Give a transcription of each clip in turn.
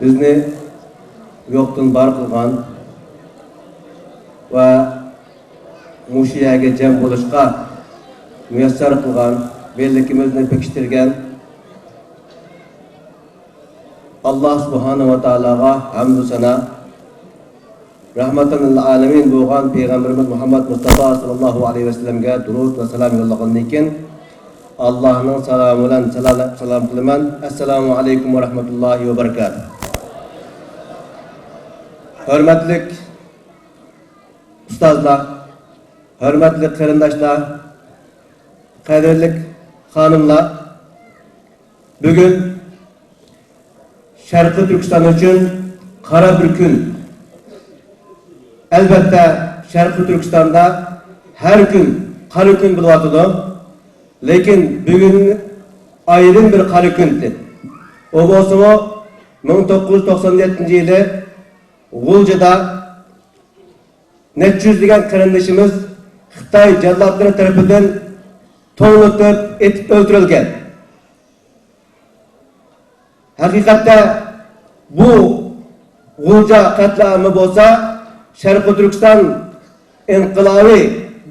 bizni yo'qdan bor qilgan va mushiyaga jam bo'lishga muyassar qilgan, bellikimizni pekishtirgan Allah subhanahu wa ta'alaga hamdu sana, rahmatan lil alamin bo'lgan Peygamberimiz Muhammad Mustafa sallallahu aleyhi ve sellem'ga durud ve selam yo'llagandan keyin Allah'ın selamı bilan salam qilaman. Assalomu alaykum va rahmatullohi va barakatuh. Hurmatli ustozlar, hurmatli qarindoshlar, qadrli xonimlar, bugun Sharqi Turkiston uchun qora bir kun. Albatta, Sharqi Turkistonda har kun qora kun bo'layotdi. Lekin bugun ayrim bir qora kundir. O bo'lsa 1997-yili G'uljada necha yuzlagan qarindoshimiz Xitoy jallodlari tomonidan to'g'rilib etib o'ldirilgan. Haqiqatda bu G'ulja qatlami bo'lsa, Sharqi Turkiston inqilobiy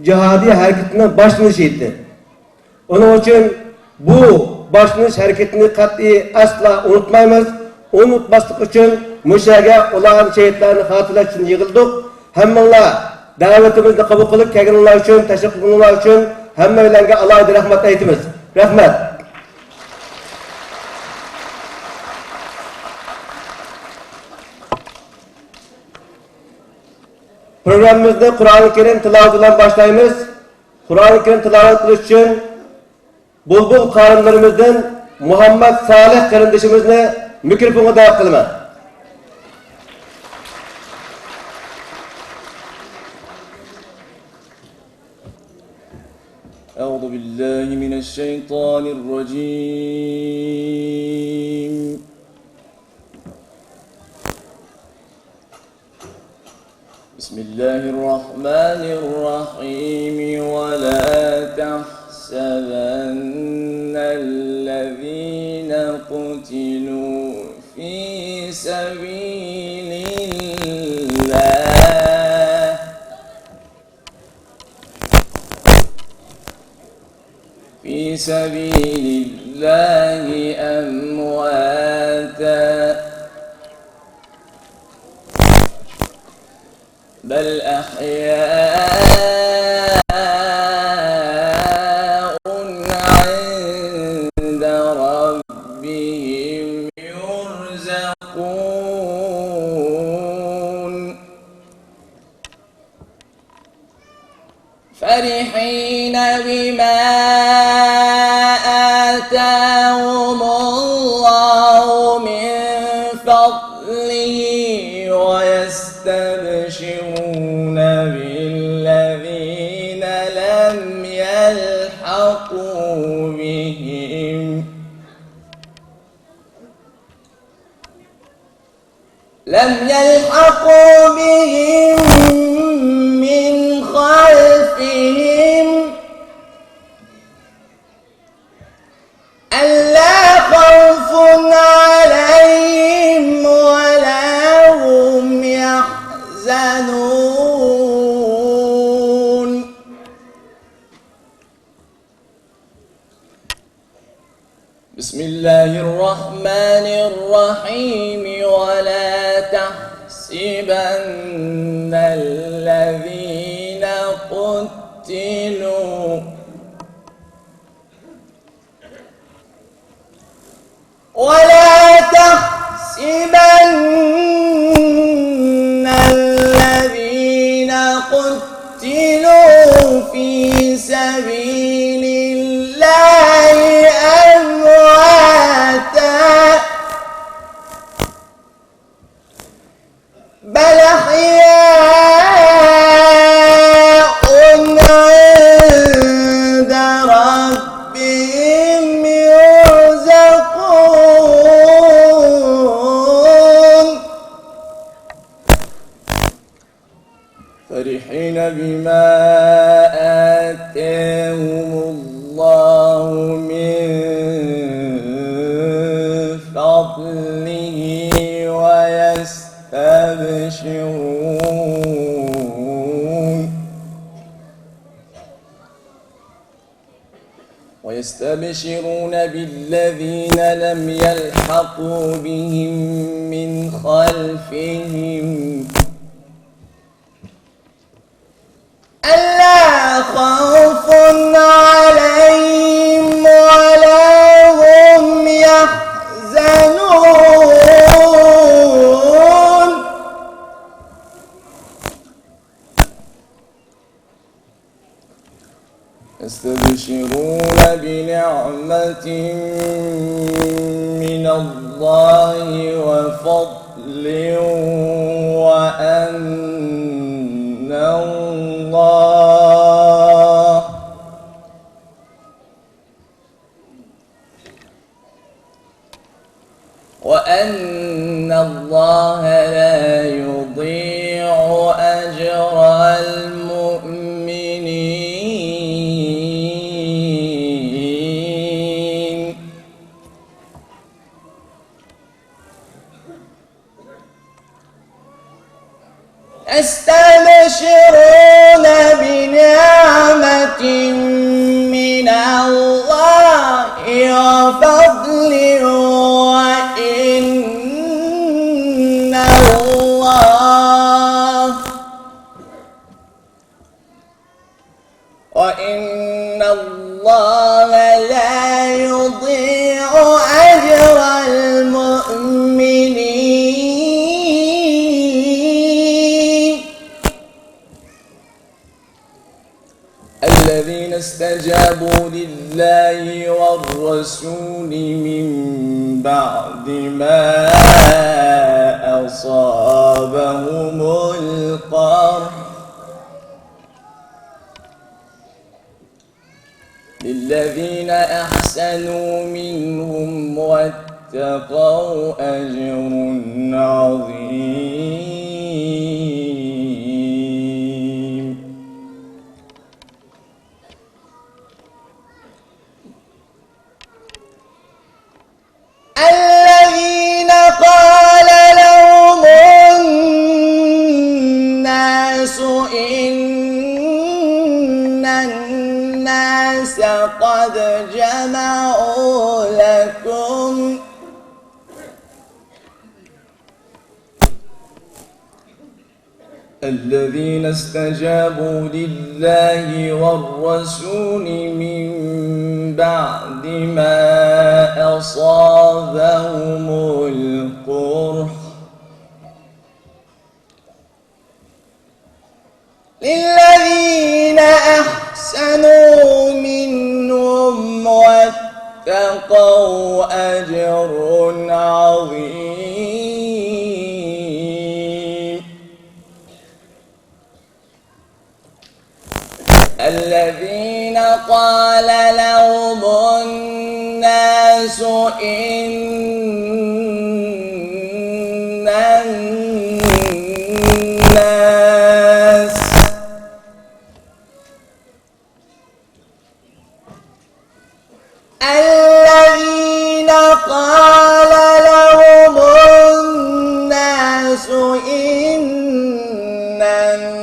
jihodiy harakatining boshlanishi edi. Onun için bu başlangıç hareketini qat'iy asla unutmaymiz. Unutmaslik için mushaga ulan şehitlerini hatırlash için yig'ildik. Hammalar davetimizni qabul qilib kelganlar uchun, tashakkurlar uchun hammalarga alohida rahmat aytamiz. Rahmat. Programımızda Kur'an-ı Kerim tilavet bilan başlaymiz. Kur'an-ı Kerim tilavet qilish uchun Bulbul qarinlarimizdan Muhammed Salih qarindoshimizni mikrofonga da'vat qilaman. أعوذ بالله من الشيطان الرجيم. بسم الله الرحمن الرحيم. ولا تحسبن الذين قتلوا في سبيل الله أمواتا بل أحياء عند ربهم يرزقون فرحين بما آتاهم الله من فضله ويستبشرون بالذين لم يلحقوا بهم من خلفهم ألا خوف عليهم ولا هم يحزنون بسم الله الرحمن الرحيم. ولا تحسبن الذين قتلوا في سبيل الله أمواتا بل أحياء عند ربهم يرزقون فرحين بما آتاهم الله من فضله يستبشرون بالذين لم يلحقوا بهم من خلفهم ألا خوف عليهم ولا هم يحزنون يستبشرون بنعمة من الله وفضل وأن الله لا يضيع أجر المؤمنين يستبشرون بنعمة من الله وفضل وإن الله لا يضيع أجر المؤمنين الذين استجابوا لله والرسول من بعد ما أصابهم القرح للذين أحسنوا منهم واتقوا أجر عظيم الذين قال لهم الناس إن الناس قد جمعوا لكم الذين استجابوا لله والرسول من بعد ما أصابهم القرح للذين أحسنوا منهم واتقوا أجر عظيم الذين قال لهم الناس إن الناس الذين قال لهم الناس إن الناس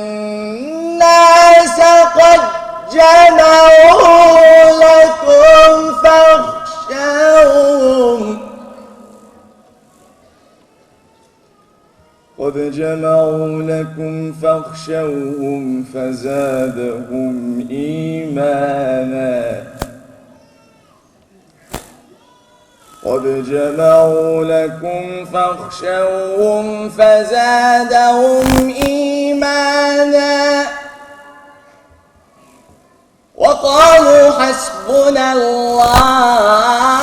قد جمعوا لكم فاخشوهم فزادهم إيمانا قد جمعوا لكم فاخشوهم فزادهم إيمانا وقالوا حسبنا الله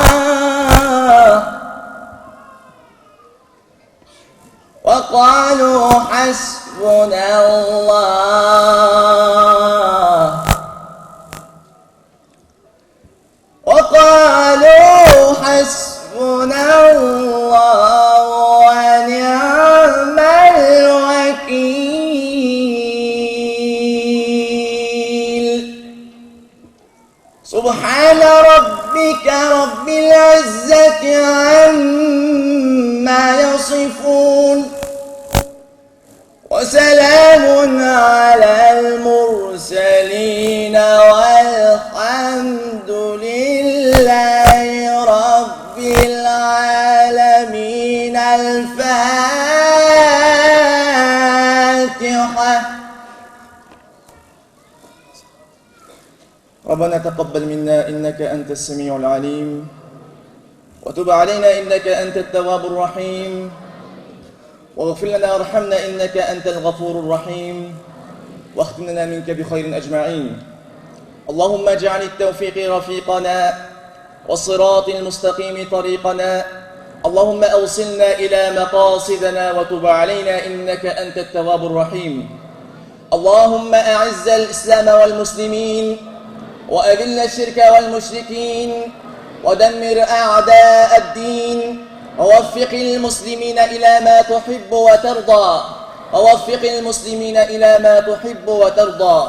ونعم الوكيل سبحان ربك رب العزة عما يصفون وسلام على المرسلين العالمين. الفاتحة. ربنا تقبل منا إنك أنت السميع العليم، وتب علينا إنك أنت التواب الرحيم، واغفر لنا وارحمنا إنك أنت الغفور الرحيم، واختم لنا منك بخير أجمعين. اللهم اجعل التوفيق رفيقنا والصراط المستقيم طريقنا. اللهم أوصلنا إلى مقاصدنا وتب علينا إنك أنت التواب الرحيم. اللهم أعز الإسلام والمسلمين، وأذل الشرك والمشركين، ودمر أعداء الدين، ووفق المسلمين إلى ما تحب وترضى. ووفق المسلمين إلى ما تحب وترضى.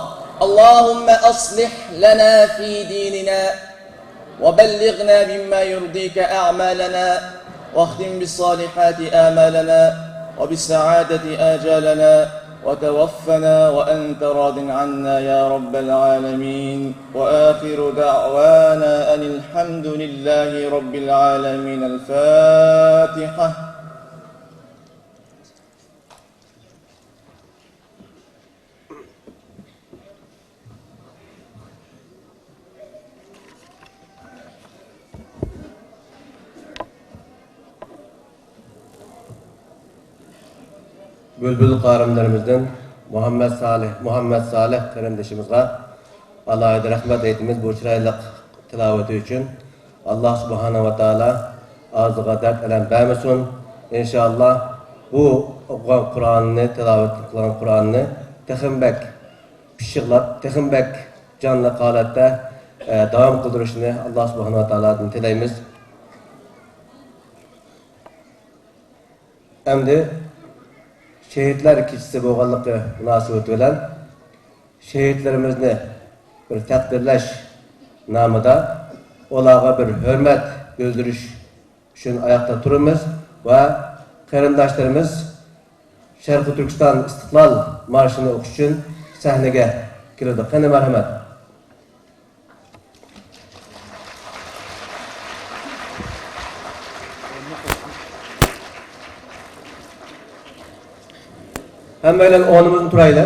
اللهم أصلح لنا في ديننا، وبلغنا مما يرضيك أعمالنا، واختم بالصالحات آمالنا، وبالسعادة آجالنا، وتوفنا وأنت راض عنا يا رب العالمين. وآخر دعوانا أن الحمد لله رب العالمين. الفاتحة. Bülbül qarimlerimizden Muhammed Salih qarindoshimizga alohida rahmat aytamiz bu chiroyli tilovati uchun. Alloh subhanahu va taolo og'ziga dard alam bermasin. İnşallah bu o'qigan Qur'onni, tilovat qilgan Qur'onni texinbek pishiqlab, texinbek jonli holatda davom qildirishni Alloh subhanahu va taolodan tilaymiz. Endi şehitler kişisi bo'lganligi munosabati bilan şehitlerimizni bir taqdirlash namida ularga bir hurmat bildirish uchun oyoqda turamiz va qarindoshlarimiz Sharqi Turkiston istiqlol marshini o'qish uchun sahnaga kiradi. Qani marhamat. Hemen onumuzun turayla.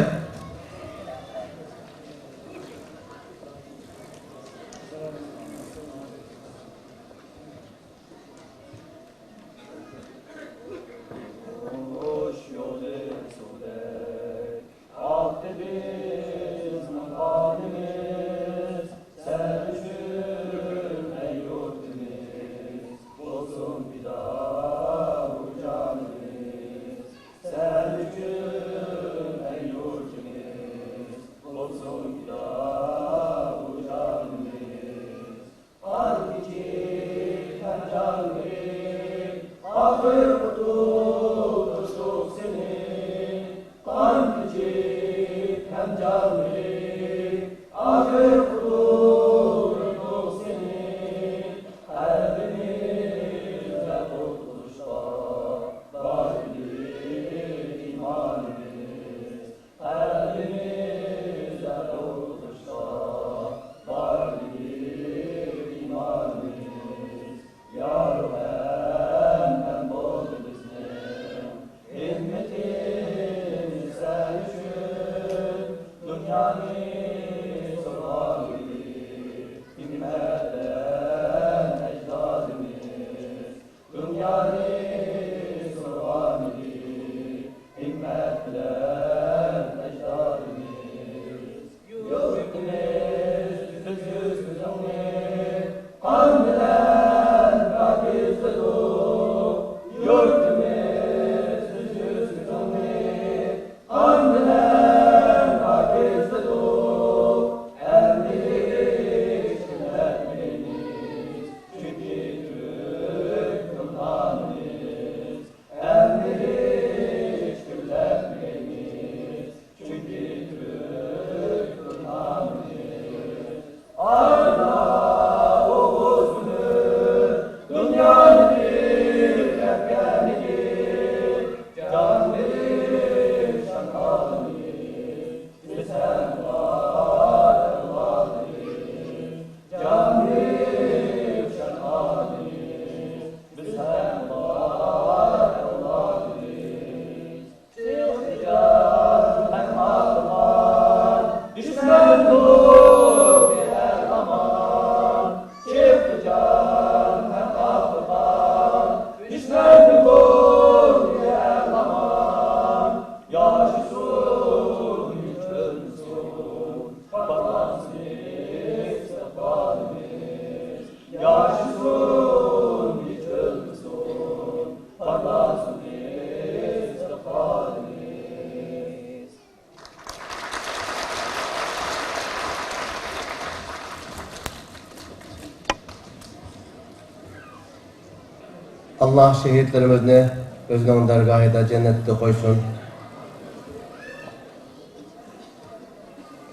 Allah şehitlerimizni özünün dergahida cennette koysun.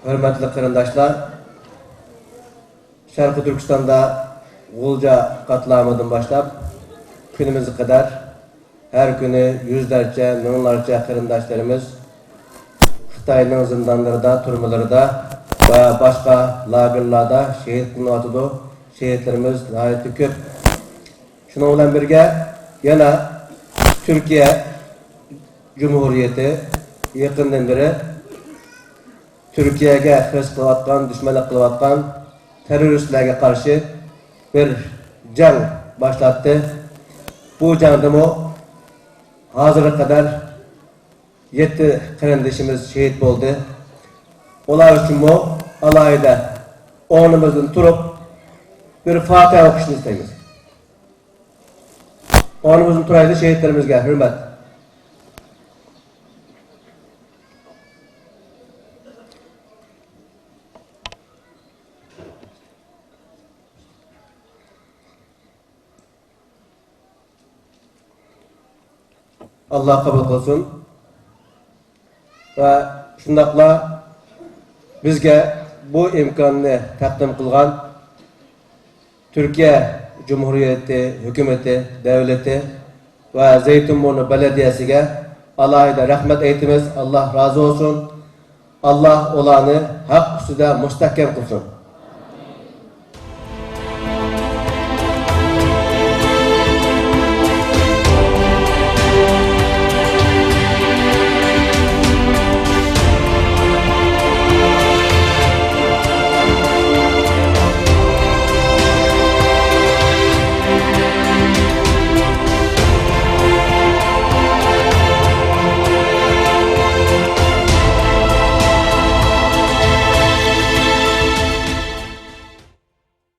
Hürmetli kırındaşlar, Şarkı Türkistan'da Gulca katliamından başlap günümüze kadar her günü yüzlerce, milyonlarca kırındaşlarımız Xitayning zindanlarida, turmalarida ve başka lagerlarda şehit kılınatıdı. Şehitlerimiz gayet köp. Şunun bilan birge yana Türkiye Cumhuriyeti yakından beri Türkiye'ye hırs kılayotgan, düşmanlık kılayotgan teröristlerge karşı bir jang başlattı. Bu jangda hazıra kadar 7 kardeşimiz şehit oldu. Onlar için alayda onumuzun turup bir Fatiha okuşunu isteyimiz. Onumuzun turaydı şehitlerimizge hürmet. Allah kabul kılsın. Ve şundakla bizge bu imkanını takdim kılgan Türkiye Cumhuriyeti, hükümeti, devleti ve Zeytinburnu Belediyesi'ge alayda rahmet eytimiz. Allah razı olsun. Allah olanı hak üstüde müstahkem kılsın.